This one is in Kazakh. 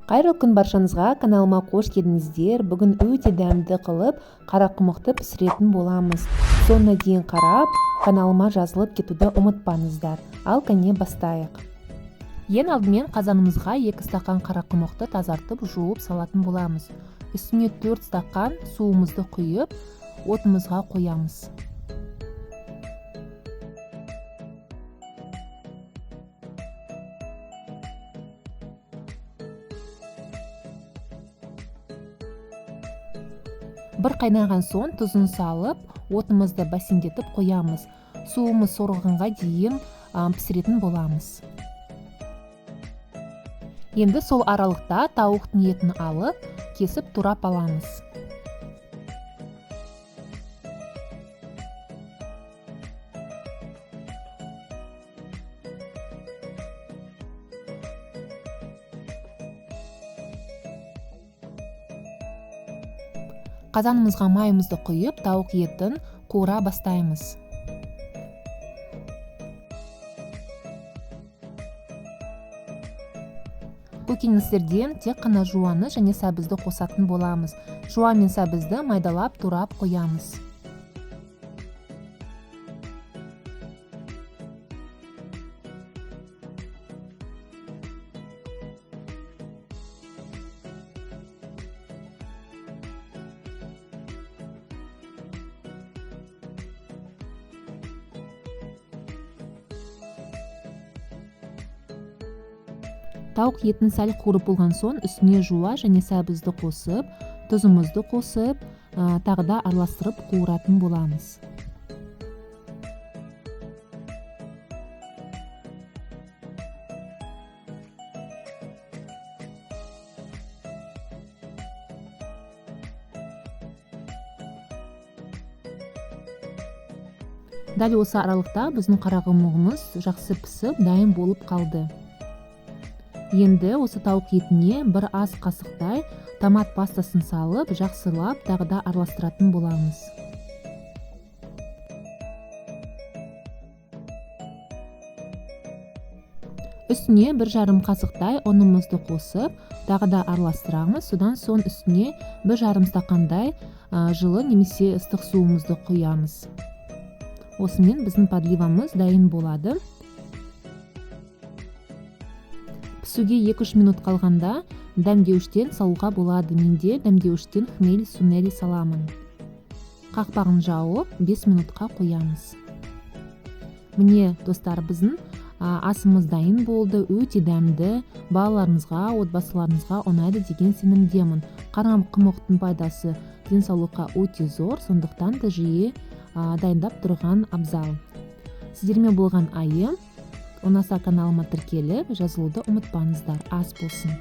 Қайырлы күн баршаңызға, каналыма қош келдіңіздер. Бүгін өте дәмді қылып қарақұмықты пісіретін боламыз. Соңына дейін қарап, каналыма жазылып кетуді ұмытпаңыздар. Ал кәне бастайық. Ең алдымен қазанымызға 2 стақан қарақұмықты тазартып, жуып салатын боламыз. Үстіне 4 стақан суымызды құйып, отымызға қоямыз. Бір қайнаған соң тұзын салып, отымызды бәсеңдетіп қоямыз. Суымыз сорғанға дейін пісіретін боламыз. Енді сол аралықта тауықтың етін алып, кесіп турап аламыз. Қазанымызға майымызды құйып, тауық етін қуыра бастаймыз. Көкөністерден тек қана жуаны және сәбізді қосатын боламыз. Жуан мен сәбізді майдалап турап қоямыз. Тауық етін сәл қуырып болған соң үстіне жуа және сәбізді қосып, тұзымызды қосып, тағы да араластырып қуыратын боламыз. Дәл осы аралықта біздің қарақұмығымыз жақсы пісіп, дайын болып қалды. Енді осы тауық етіне бір ас қасықтай томат пастасын салып, жақсылап, тағы да араластыратын боламыз. Үстіне 1,5 қасықтай ұнымызды қосып, тағы да араластырамыз. Содан соң үстіне 1,5 стақандай жылы немесе ыстық суымызды құямыз. Осымен біздің подливамыз дайын болады. Пісуге 2-3 минут қалғанда дәмдеуіштен салуға болады. Менде дәмдеуіштен хмель сунели саламын. Қақпағын жауып 5 минутқа қоямыз. Міне достар, біздің асымыз дайын болды. Өте дәмді, балаларыңызға, отбасыларыңызға ұнайды деген сенімдемін. Қарақұмықтың пайдасы денсаулыққа өте зор, сондықтан да жиі дайындап тұрған абзал. Сіздермен болған айым. Ұнаса каналыма тіркеліп, жазылуды ұмытпаңыздар. Ас болсын.